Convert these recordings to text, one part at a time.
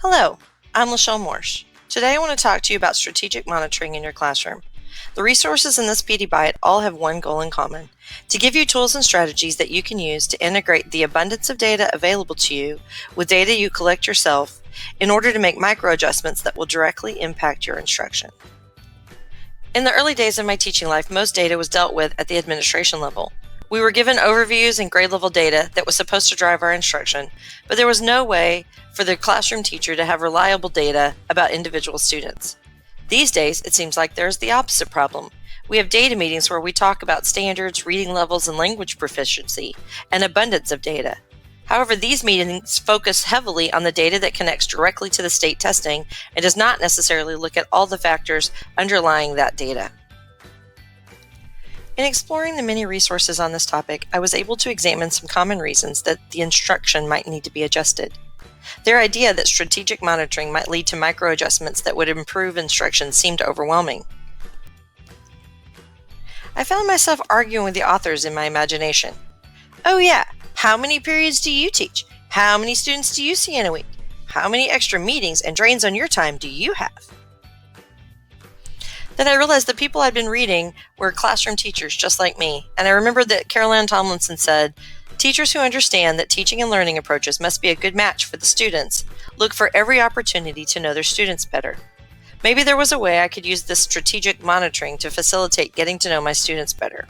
Hello, I'm Lachelle Morse. Today I want to talk to you about strategic monitoring in your classroom. The resources in this PD Byte all have one goal in common: to give you tools and strategies that you can use to integrate the abundance of data available to you with data you collect yourself in order to make micro adjustments that will directly impact your instruction. In the early days of my teaching life, most data was dealt with at the administration level. We were given overviews and grade level data that was supposed to drive our instruction, but there was no way for the classroom teacher to have reliable data about individual students. These days, it seems like there's the opposite problem. We have data meetings where we talk about standards, reading levels, and language proficiency, and abundance of data. However, these meetings focus heavily on the data that connects directly to the state testing and does not necessarily look at all the factors underlying that data. In exploring the many resources on this topic, I was able to examine some common reasons that the instruction might need to be adjusted. Their idea that strategic monitoring might lead to micro adjustments that would improve instruction seemed overwhelming. I found myself arguing with the authors in my imagination. Oh yeah, how many periods do you teach? How many students do you see in a week? How many extra meetings and drains on your time do you have? Then I realized the people I'd been reading were classroom teachers just like me, and I remembered that Carol Ann Tomlinson said, "Teachers who understand that teaching and learning approaches must be a good match for the students look for every opportunity to know their students better." Maybe there was a way I could use this strategic monitoring to facilitate getting to know my students better.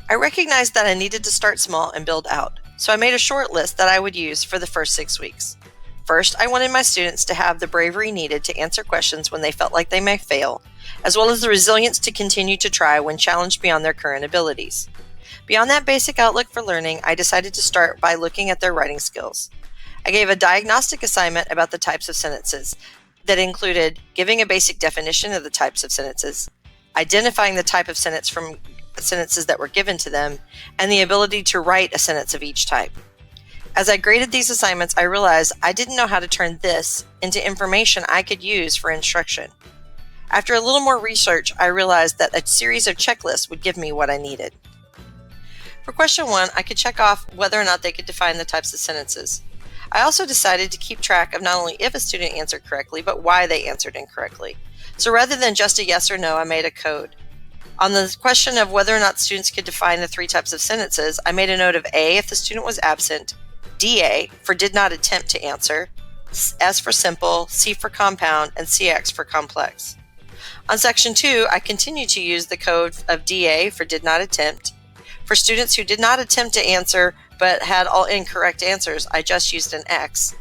I recognized that I needed to start small and build out, so I made a short list that I would use for the first 6 weeks. First, I wanted my students to have the bravery needed to answer questions when they felt like they may fail, as well as the resilience to continue to try when challenged beyond their current abilities. Beyond that basic outlook for learning, I decided to start by looking at their writing skills. I gave a diagnostic assignment about the types of sentences that included giving a basic definition of the types of sentences, identifying the type of sentence from sentences that were given to them, and the ability to write a sentence of each type. As I graded these assignments, I realized I didn't know how to turn this into information I could use for instruction. After a little more research, I realized that a series of checklists would give me what I needed. For question 1, I could check off whether or not they could define the types of sentences. I also decided to keep track of not only if a student answered correctly, but why they answered incorrectly. So rather than just a yes or no, I made a code. On the question of whether or not students could define the 3 types of sentences, I made a note of A if the student was absent, DA for did not attempt to answer, S for simple, C for compound, and CX for complex. On section 2, I continued to use the code of DA for did not attempt. For students who did not attempt to answer but had all incorrect answers, I just used an X.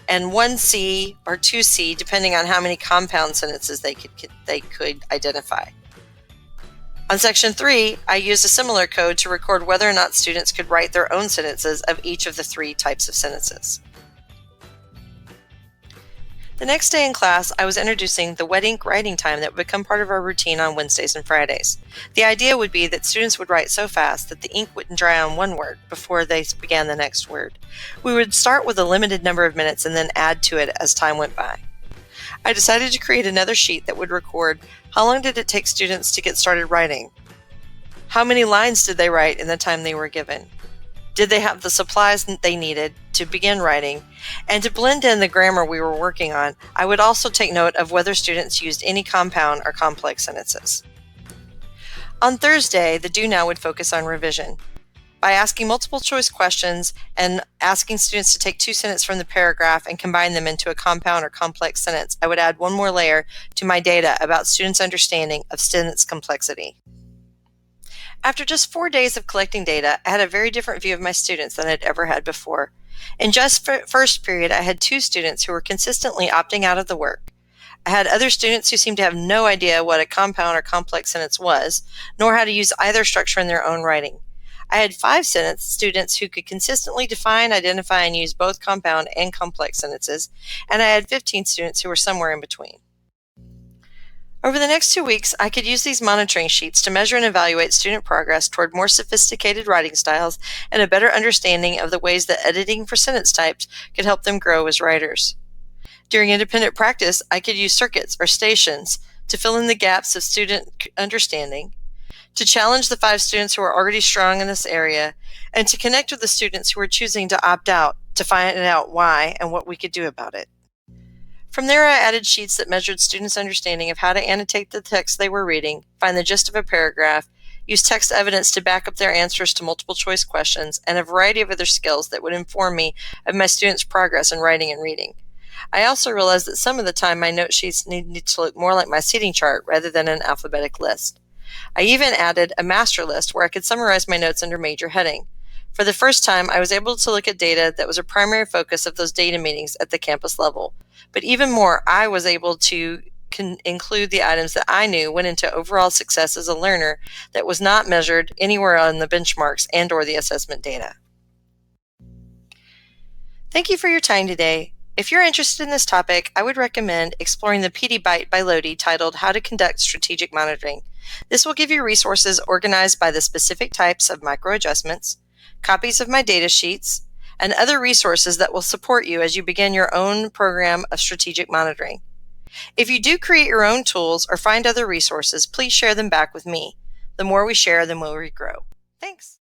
And 1C or 2C depending on how many compound sentences they could identify. On section 3, I used a similar code to record whether or not students could write their own sentences of each of the 3 types of sentences. The next day in class, I was introducing the wet ink writing time that would become part of our routine on Wednesdays and Fridays. The idea would be that students would write so fast that the ink wouldn't dry on one word before they began the next word. We would start with a limited number of minutes and then add to it as time went by. I decided to create another sheet that would record how long did it take students to get started writing, how many lines did they write in the time they were given, did they have the supplies that they needed to begin writing, and to blend in the grammar we were working on, I would also take note of whether students used any compound or complex sentences. On Thursday, the Do Now would focus on revision. By asking multiple choice questions and asking students to take 2 sentences from the paragraph and combine them into a compound or complex sentence, I would add one more layer to my data about students' understanding of sentence complexity. After just 4 days of collecting data, I had a very different view of my students than I'd ever had before. In just first period, I had 2 students who were consistently opting out of the work. I had other students who seemed to have no idea what a compound or complex sentence was, nor how to use either structure in their own writing. I had 5 students who could consistently define, identify, and use both compound and complex sentences, and I had 15 students who were somewhere in between. Over the next 2 weeks, I could use these monitoring sheets to measure and evaluate student progress toward more sophisticated writing styles and a better understanding of the ways that editing for sentence types could help them grow as writers. During independent practice, I could use circuits or stations to fill in the gaps of student understanding, to challenge the 5 students who are already strong in this area, and to connect with the students who are choosing to opt out to find out why and what we could do about it. From there, I added sheets that measured students' understanding of how to annotate the text they were reading, find the gist of a paragraph, use text evidence to back up their answers to multiple choice questions, and a variety of other skills that would inform me of my students' progress in writing and reading. I also realized that some of the time my note sheets needed to look more like my seating chart rather than an alphabetic list. I even added a master list where I could summarize my notes under major heading. For the first time, I was able to look at data that was a primary focus of those data meetings at the campus level. But even more, I was able to include the items that I knew went into overall success as a learner that was not measured anywhere on the benchmarks and or the assessment data. Thank you for your time today. If you're interested in this topic, I would recommend exploring the PD Byte by Lodi titled How to Conduct Strategic Monitoring. This will give you resources organized by the specific types of microadjustments, copies of my data sheets, and other resources that will support you as you begin your own program of strategic monitoring. If you do create your own tools or find other resources, please share them back with me. The more we share, the more we grow. Thanks.